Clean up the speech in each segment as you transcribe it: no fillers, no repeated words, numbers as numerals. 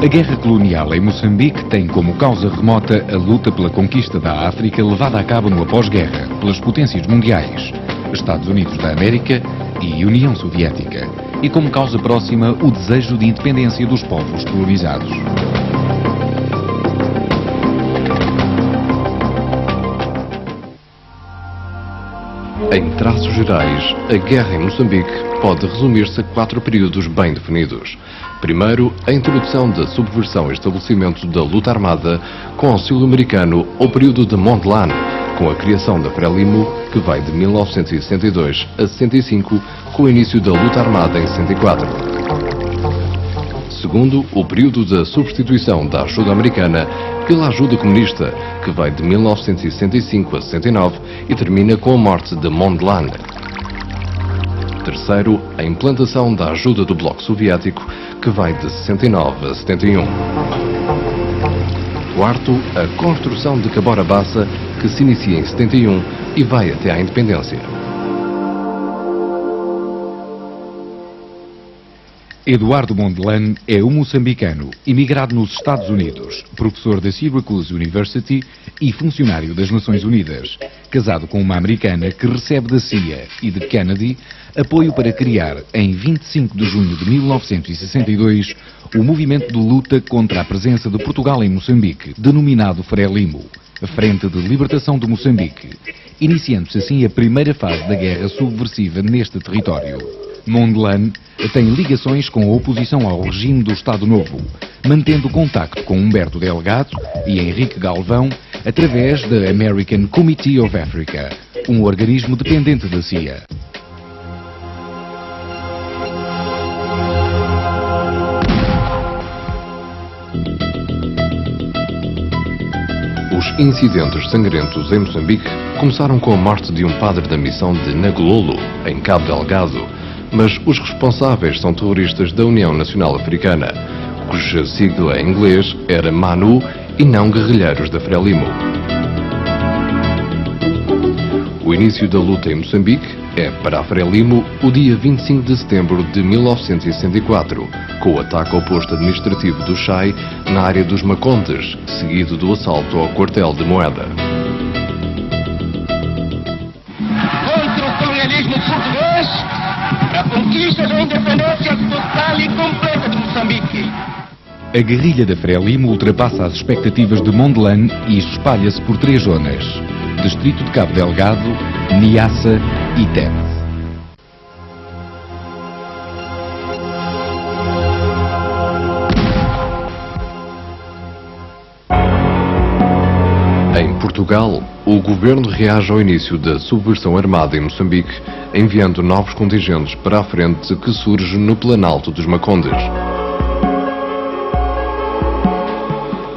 A guerra colonial em Moçambique tem como causa remota a luta pela conquista da África levada a cabo no após-guerra pelas potências mundiais, Estados Unidos da América e União Soviética, e como causa próxima o desejo de independência dos povos colonizados. Em traços gerais, a guerra em Moçambique pode resumir-se a 4 períodos bem definidos. Primeiro, a introdução da subversão e estabelecimento da luta armada com auxílio americano ou período de Mondlane, com a criação da Frelimo, que vai de 1962 a 65, com o início da luta armada em 64. Segundo, o período da substituição da ajuda americana pela ajuda comunista, que vai de 1965 a 69 e termina com a morte de Mondlane. Terceiro, a implantação da ajuda do Bloco Soviético, que vai de 69 a 71. Quarto, a construção de Cabora Bassa, que se inicia em 71 e vai até à independência. Eduardo Mondlane é um moçambicano, imigrado nos Estados Unidos, professor da Syracuse University e funcionário das Nações Unidas, casado com uma americana que recebe da CIA e de Kennedy apoio para criar, em 25 de junho de 1962, o movimento de luta contra a presença de Portugal em Moçambique, denominado Frelimo, a Frente de Libertação de Moçambique, iniciando-se assim a primeira fase da guerra subversiva neste território. Mondlane tem ligações com a oposição ao regime do Estado Novo, mantendo contacto com Humberto Delgado e Henrique Galvão através da American Committee of Africa, um organismo dependente da CIA. Os incidentes sangrentos em Moçambique começaram com a morte de um padre da missão de Nagololo, em Cabo Delgado, mas os responsáveis são terroristas da União Nacional Africana, cuja sigla em inglês era MANU e não guerrilheiros da Frelimo. O início da luta em Moçambique é, para a Frelimo, o dia 25 de setembro de 1964, com o ataque ao posto administrativo do Chai na área dos Macondes, seguido do assalto ao quartel de Moeda. Contra o colonialismo português, a conquista da independência total e completa de Moçambique. A guerrilha da Frelimo ultrapassa as expectativas de Mondlane e espalha-se por 3 zonas: Distrito de Cabo Delgado, Niassa e Tete. Em Portugal, o governo reage ao início da subversão armada em Moçambique, enviando novos contingentes para a frente que surge no Planalto dos Macondes.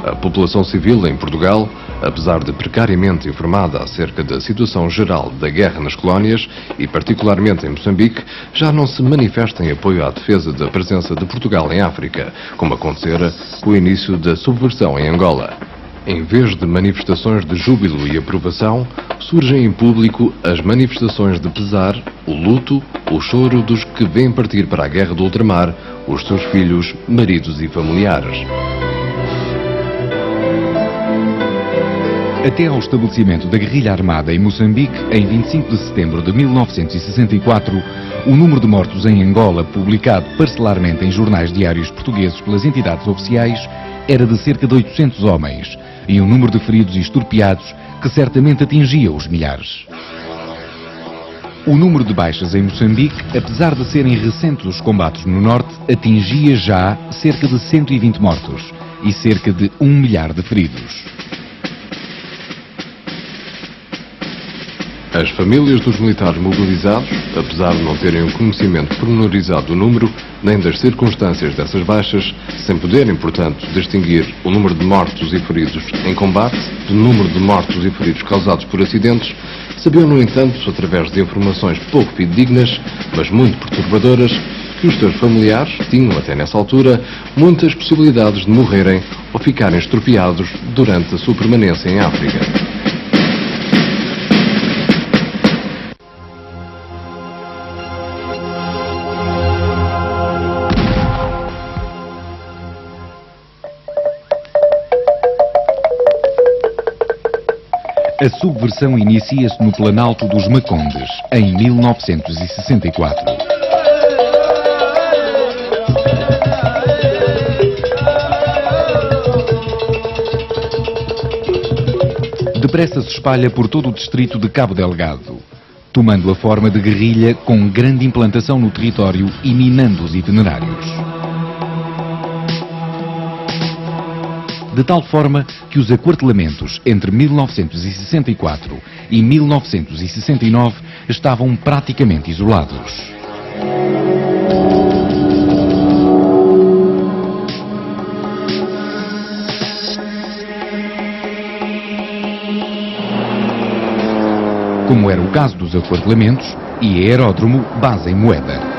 A população civil em Portugal, apesar de precariamente informada acerca da situação geral da guerra nas colónias e particularmente em Moçambique, já não se manifesta em apoio à defesa da presença de Portugal em África, como acontecera com o início da subversão em Angola. Em vez de manifestações de júbilo e aprovação, surgem em público as manifestações de pesar, o luto, o choro dos que vêm partir para a guerra do ultramar, os seus filhos, maridos e familiares. Até ao estabelecimento da guerrilha armada em Moçambique, em 25 de setembro de 1964, o número de mortos em Angola, publicado parcelarmente em jornais diários portugueses pelas entidades oficiais, era de cerca de 800 homens, e um número de feridos e estorpeados que certamente atingia os milhares. O número de baixas em Moçambique, apesar de serem recentes os combates no norte, atingia já cerca de 120 mortos e cerca de 1 milhar de feridos. As famílias dos militares mobilizados, apesar de não terem o conhecimento pormenorizado do número, nem das circunstâncias dessas baixas, sem poderem, portanto, distinguir o número de mortos e feridos em combate do número de mortos e feridos causados por acidentes, sabiam, no entanto, através de informações pouco fidedignas, mas muito perturbadoras, que os seus familiares tinham, até nessa altura, muitas possibilidades de morrerem ou ficarem estropiados durante a sua permanência em África. A subversão inicia-se no Planalto dos Macondes, em 1964. Depressa se espalha por todo o distrito de Cabo Delgado, tomando a forma de guerrilha com grande implantação no território e minando os itinerários. De tal forma que os aquartelamentos entre 1964 e 1969 estavam praticamente isolados. Como era o caso dos aquartelamentos e aeródromo base em Moeda.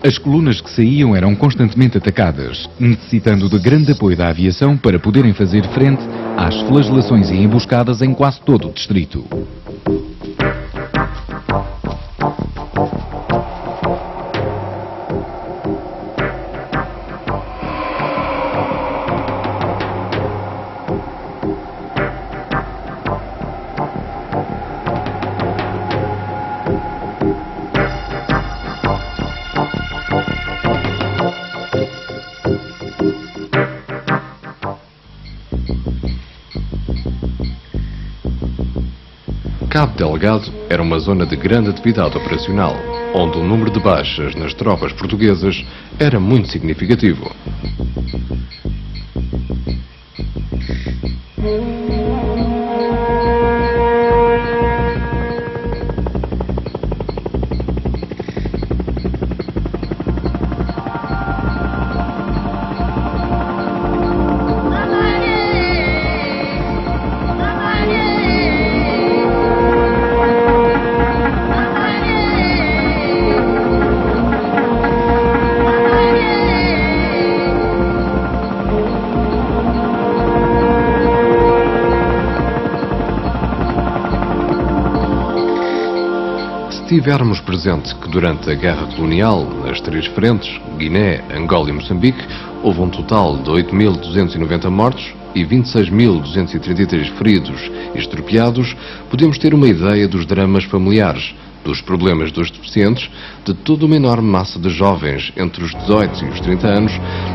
As colunas que saíam eram constantemente atacadas, necessitando de grande apoio da aviação para poderem fazer frente às flagelações e emboscadas em quase todo o distrito. Cabo Delgado era uma zona de grande atividade operacional, onde o número de baixas nas tropas portuguesas era muito significativo. Se tivermos presente que durante a Guerra Colonial, nas três frentes, Guiné, Angola e Moçambique, houve um total de 8.290 mortos e 26.233 feridos e estropiados, podemos ter uma ideia dos dramas familiares, dos problemas dos deficientes, de toda uma enorme massa de jovens entre os 18 e os 30 anos,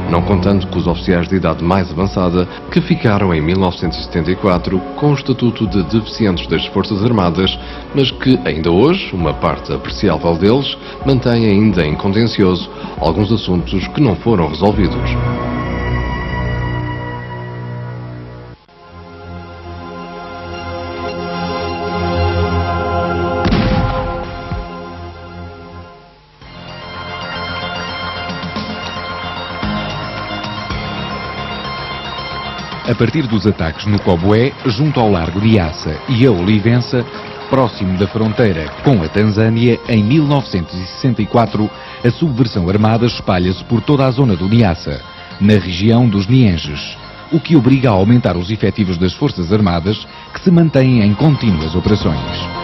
não contando com os oficiais de idade mais avançada, que ficaram em 1974 com o estatuto de deficientes das Forças Armadas, mas que ainda hoje, uma parte apreciável deles, mantém ainda em contencioso alguns assuntos que não foram resolvidos. A partir dos ataques no Coboé, junto ao Largo de Assa e a Olivença, próximo da fronteira com a Tanzânia, em 1964, a subversão armada espalha-se por toda a zona do Niassa, na região dos Nienges, o que obriga a aumentar os efetivos das Forças Armadas, que se mantêm em contínuas operações.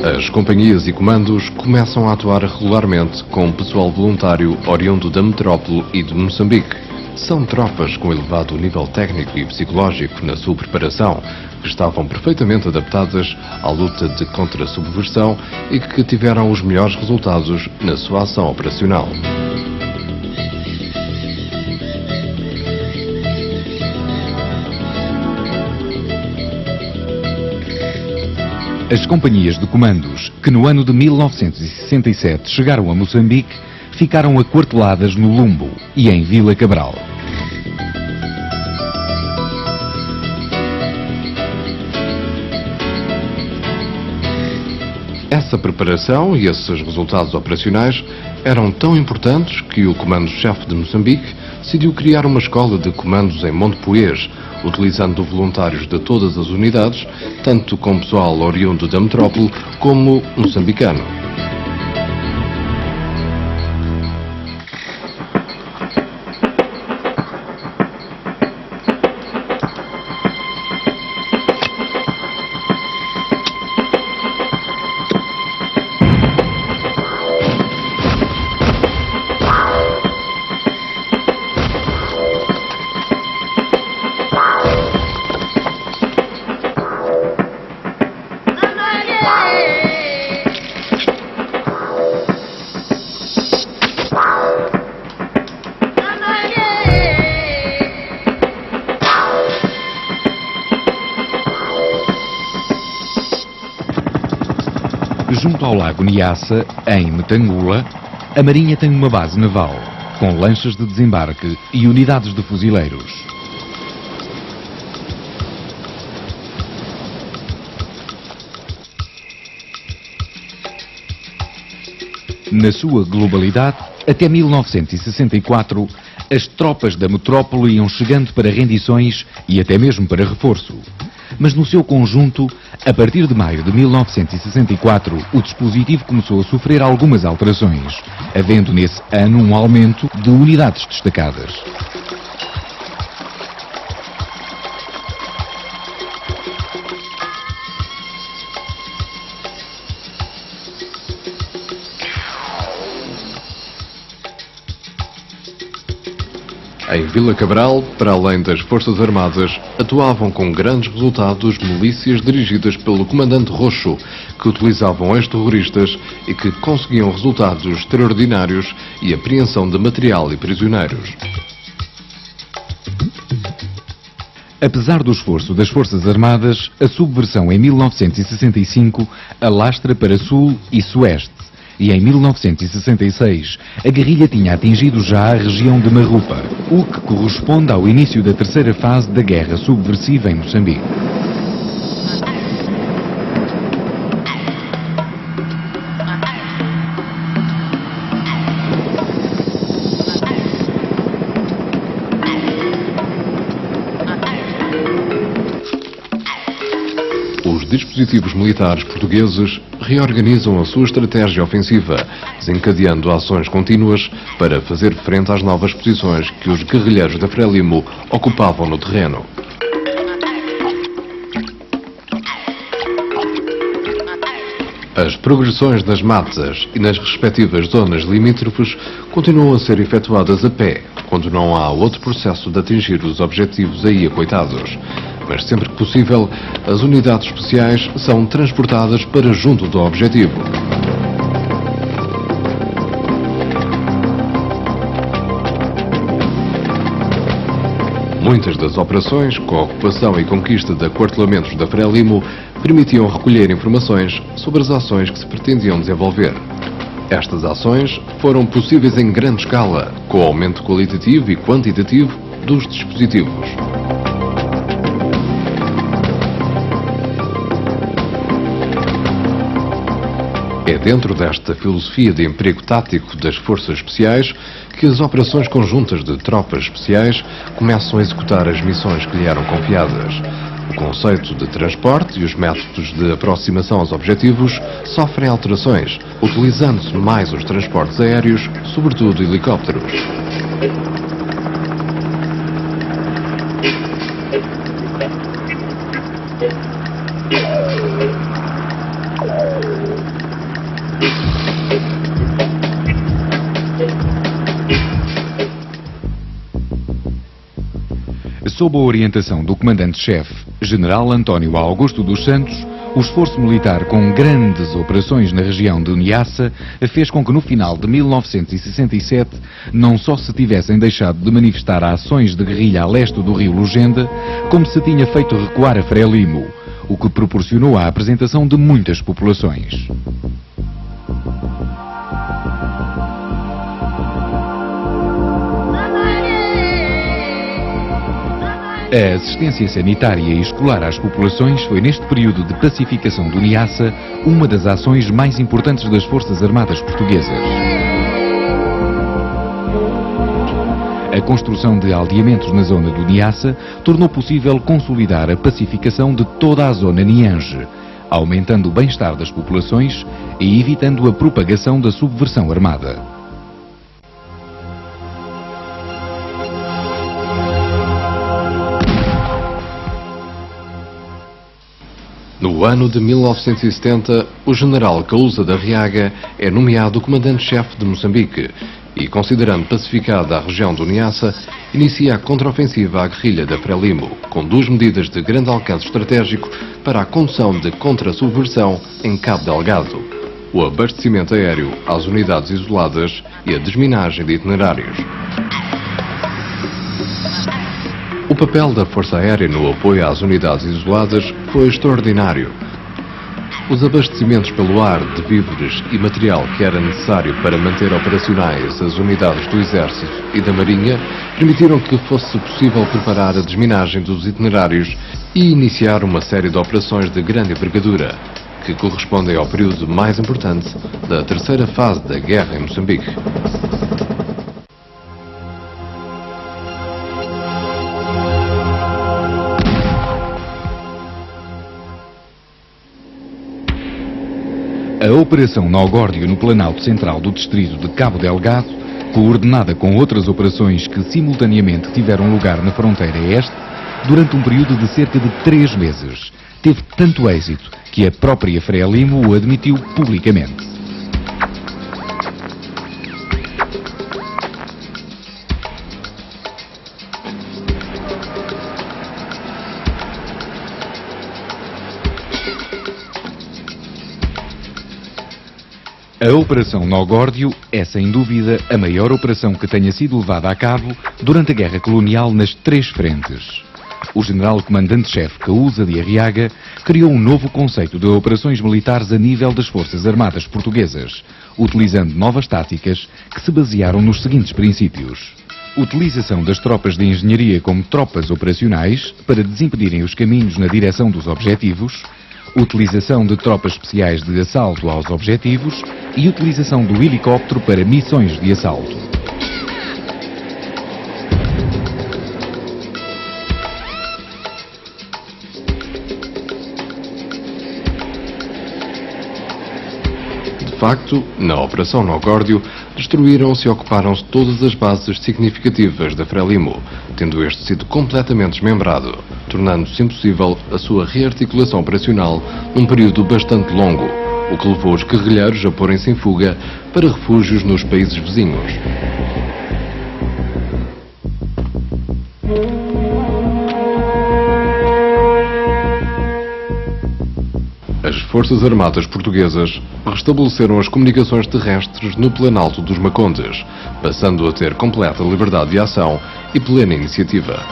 As companhias e comandos começam a atuar regularmente com pessoal voluntário oriundo da metrópole e de Moçambique. São tropas com elevado nível técnico e psicológico na sua preparação, que estavam perfeitamente adaptadas à luta de contra-subversão e que tiveram os melhores resultados na sua ação operacional. As companhias de comandos, que no ano de 1967 chegaram a Moçambique, ficaram aquarteladas no Lumbo e em Vila Cabral. Essa preparação e esses resultados operacionais eram tão importantes que o Comando-Chefe de Moçambique decidiu criar uma escola de comandos em Montepuez, utilizando voluntários de todas as unidades, tanto com pessoal oriundo da metrópole como moçambicano. Junto ao lago Niassa, em Metangula, a Marinha tem uma base naval, com lanchas de desembarque e unidades de fuzileiros. Na sua globalidade, até 1964, as tropas da metrópole iam chegando para rendições e até mesmo para reforço. Mas no seu conjunto, a partir de maio de 1964, o dispositivo começou a sofrer algumas alterações, havendo nesse ano um aumento de unidades destacadas. Em Vila Cabral, para além das Forças Armadas, atuavam com grandes resultados milícias dirigidas pelo Comandante Roxo, que utilizavam ex-terroristas e que conseguiam resultados extraordinários e apreensão de material e prisioneiros. Apesar do esforço das Forças Armadas, a subversão em 1965 alastra para sul e sueste. E em 1966, a guerrilha tinha atingido já a região de Marrupa, o que corresponde ao início da terceira fase da guerra subversiva em Moçambique. Os dispositivos militares portugueses reorganizam a sua estratégia ofensiva, desencadeando ações contínuas para fazer frente às novas posições que os guerrilheiros da Frelimo ocupavam no terreno. As progressões nas matas e nas respectivas zonas limítrofes continuam a ser efetuadas a pé, quando não há outro processo de atingir os objetivos aí acoitados. Mas sempre que possível, as unidades especiais são transportadas para junto do objetivo. Muitas das operações, com a ocupação e conquista de aquartelamentos da Frelimo, permitiam recolher informações sobre as ações que se pretendiam desenvolver. Estas ações foram possíveis em grande escala, com o aumento qualitativo e quantitativo dos dispositivos. É dentro desta filosofia de emprego tático das forças especiais que as operações conjuntas de tropas especiais começam a executar as missões que lhe eram confiadas. O conceito de transporte e os métodos de aproximação aos objetivos sofrem alterações, utilizando-se mais os transportes aéreos, sobretudo helicópteros. Sob a orientação do comandante-chefe, General António Augusto dos Santos, o esforço militar com grandes operações na região de Niassa fez com que no final de 1967 não só se tivessem deixado de manifestar ações de guerrilha a leste do rio Lugenda, como se tinha feito recuar a Frelimo, o que proporcionou a apresentação de muitas populações. A assistência sanitária e escolar às populações foi, neste período de pacificação do Niassa, uma das ações mais importantes das Forças Armadas Portuguesas. A construção de aldeamentos na zona do Niassa tornou possível consolidar a pacificação de toda a zona Niange, aumentando o bem-estar das populações e evitando a propagação da subversão armada. No ano de 1970, o general Causa da Arriaga é nomeado comandante-chefe de Moçambique e, considerando pacificada a região do Niassa, inicia a contraofensiva à guerrilha da Frelimo, com duas medidas de grande alcance estratégico para a condução de contra-subversão em Cabo Delgado: o abastecimento aéreo às unidades isoladas e a desminagem de itinerários. O papel da Força Aérea no apoio às unidades isoladas foi extraordinário. Os abastecimentos pelo ar de víveres e material que era necessário para manter operacionais as unidades do Exército e da Marinha permitiram que fosse possível preparar a desminagem dos itinerários e iniciar uma série de operações de grande envergadura, que correspondem ao período mais importante da terceira fase da guerra em Moçambique. A Operação Nogórdio no Planalto Central do Distrito de Cabo Delgado, coordenada com outras operações que simultaneamente tiveram lugar na fronteira este, durante um período de cerca de 3 meses, teve tanto êxito que a própria Frelimo o admitiu publicamente. A Operação Nogórdio é, sem dúvida, a maior operação que tenha sido levada a cabo durante a Guerra Colonial nas 3 frentes. O general comandante-chefe Causa de Arriaga criou um novo conceito de operações militares a nível das Forças Armadas Portuguesas, utilizando novas táticas que se basearam nos seguintes princípios: utilização das tropas de engenharia como tropas operacionais para desimpedirem os caminhos na direção dos objetivos, utilização de tropas especiais de assalto aos objetivos e utilização do helicóptero para missões de assalto. De facto, na Operação Nogórdio, destruíram-se e ocuparam-se todas as bases significativas da Frelimo, tendo este sido completamente desmembrado, tornando-se impossível a sua rearticulação operacional num período bastante longo, o que levou os guerrilheiros a porem-se em fuga para refúgios nos países vizinhos. As Forças Armadas Portuguesas restabeleceram as comunicações terrestres no Planalto dos Macondes, passando a ter completa liberdade de ação e plena iniciativa.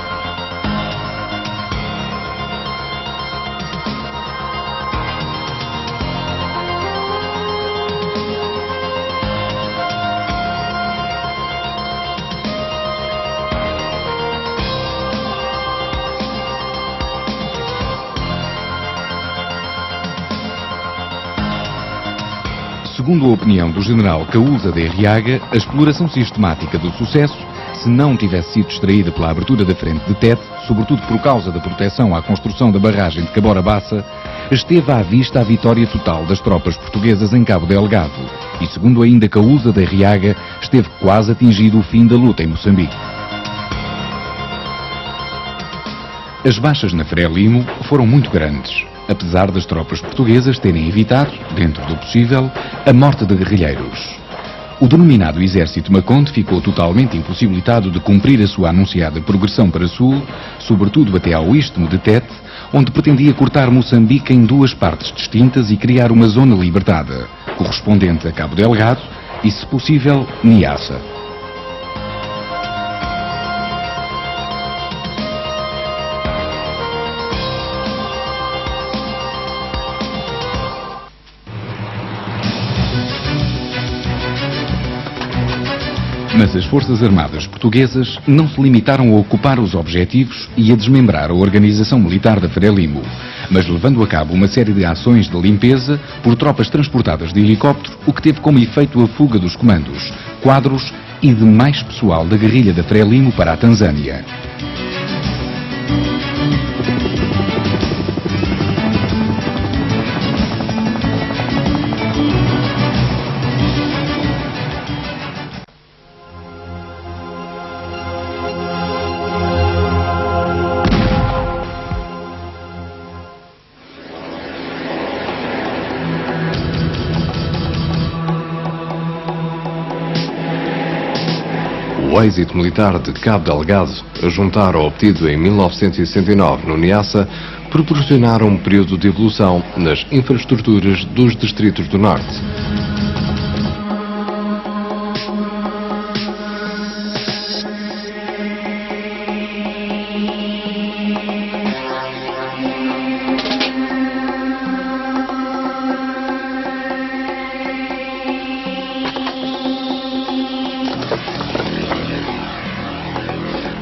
Segundo a opinião do general Causa de Arriaga, a exploração sistemática do sucesso, se não tivesse sido distraída pela abertura da frente de Tete, sobretudo por causa da proteção à construção da barragem de Cabora Bassa, esteve à vista a vitória total das tropas portuguesas em Cabo Delgado e, segundo ainda Causa de Arriaga, esteve quase atingido o fim da luta em Moçambique. As baixas na Frelimo foram muito grandes, apesar das tropas portuguesas terem evitado, dentro do possível, a morte de guerrilheiros. O denominado Exército Maconde ficou totalmente impossibilitado de cumprir a sua anunciada progressão para sul, sobretudo até ao istmo de Tete, onde pretendia cortar Moçambique em 2 partes distintas e criar uma zona libertada, correspondente a Cabo Delgado e, se possível, Niassa. Mas as Forças Armadas Portuguesas não se limitaram a ocupar os objetivos e a desmembrar a organização militar da Frelimo, mas levando a cabo uma série de ações de limpeza por tropas transportadas de helicóptero, o que teve como efeito a fuga dos comandos, quadros e de mais pessoal da guerrilha da Frelimo para a Tanzânia. O êxito militar de Cabo Delgado, a juntar ao obtido em 1969 no Niassa, proporcionaram um período de evolução nas infraestruturas dos distritos do Norte.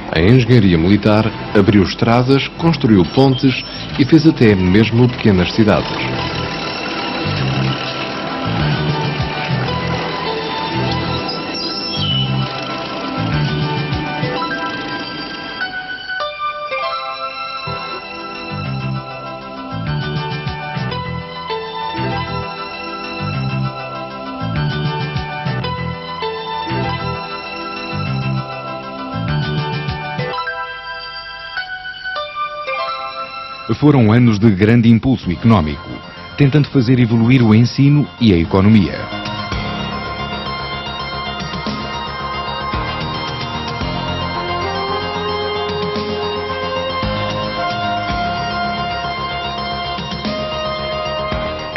A engenharia militar abriu estradas, construiu pontes e fez até mesmo pequenas cidades. Foram anos de grande impulso económico, tentando fazer evoluir o ensino e a economia.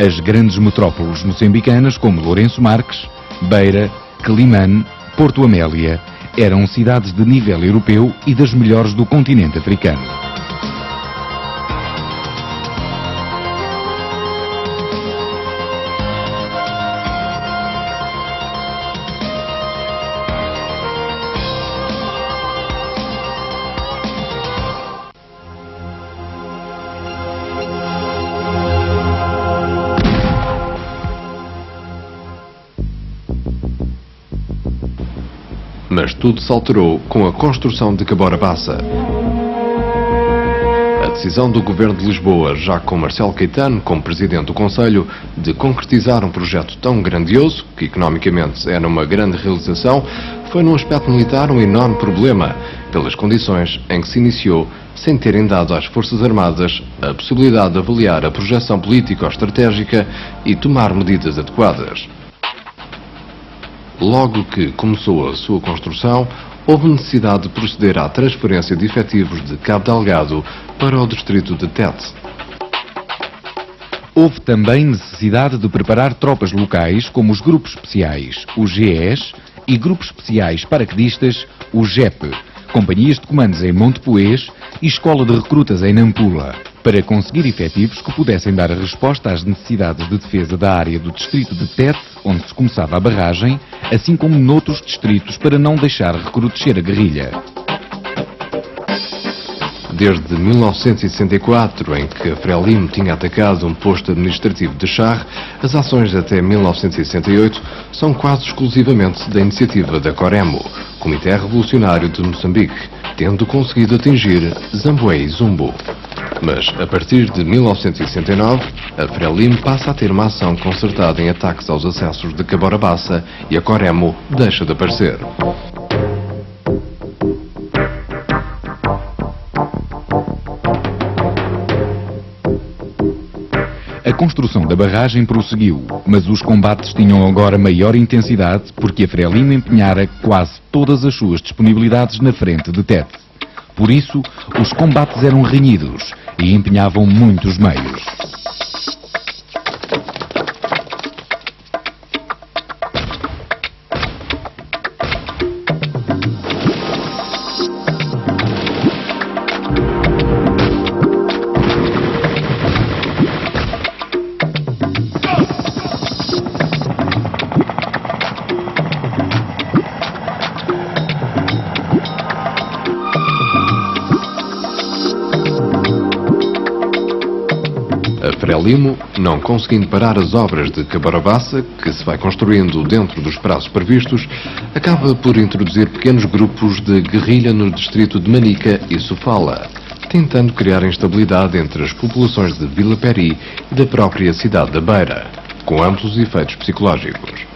As grandes metrópoles moçambicanas, como Lourenço Marques, Beira, Quelimane, Porto Amélia, eram cidades de nível europeu e das melhores do continente africano. Mas tudo se alterou com a construção de Cabora Bassa. A decisão do Governo de Lisboa, já com Marcelo Caetano como Presidente do Conselho, de concretizar um projeto tão grandioso, que economicamente era uma grande realização, foi num aspecto militar um enorme problema, pelas condições em que se iniciou, sem terem dado às Forças Armadas a possibilidade de avaliar a projeção político-estratégica e tomar medidas adequadas. Logo que começou a sua construção, houve necessidade de proceder à transferência de efetivos de Cabo Delgado para o distrito de Tete. Houve também necessidade de preparar tropas locais, como os grupos especiais, os GEs, e grupos especiais paraquedistas, o GEP, companhias de comandos em Montepoês e escola de recrutas em Nampula, para conseguir efetivos que pudessem dar a resposta às necessidades de defesa da área do distrito de Tete, onde se começava a barragem, assim como noutros distritos, para não deixar recrudescer a guerrilha. Desde 1964, em que a Frelimo tinha atacado um posto administrativo de Char, as ações até 1968 são quase exclusivamente da iniciativa da Coremo, Comitê Revolucionário de Moçambique, tendo conseguido atingir Zamboé e Zumbo. Mas, a partir de 1969, a Frelimo passa a ter uma ação concertada em ataques aos acessos de Cabora Bassa e a Coremo deixa de aparecer. A construção da barragem prosseguiu, mas os combates tinham agora maior intensidade porque a Frelimo empenhara quase todas as suas disponibilidades na frente de Tete. Por isso, os combates eram renhidos e empenhavam muitos meios. A Frelimo, não conseguindo parar as obras de Cabarabassa, que se vai construindo dentro dos prazos previstos, acaba por introduzir pequenos grupos de guerrilha no distrito de Manica e Sofala, tentando criar instabilidade entre as populações de Vila Peri e da própria cidade da Beira, com amplos efeitos psicológicos.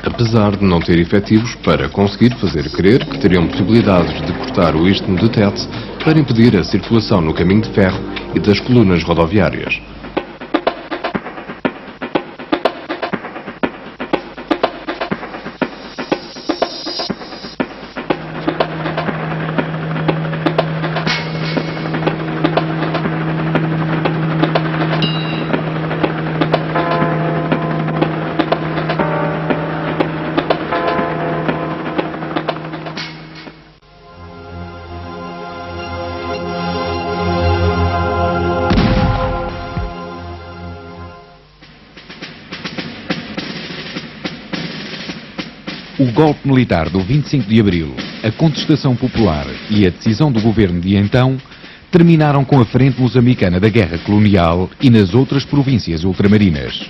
Apesar de não ter efetivos para conseguir fazer crer que teriam possibilidades de cortar o istmo de Tete para impedir a circulação no caminho de ferro e das colunas rodoviárias. O golpe militar do 25 de abril, a contestação popular e a decisão do governo de então terminaram com a frente moçambicana da guerra colonial e nas outras províncias ultramarinas.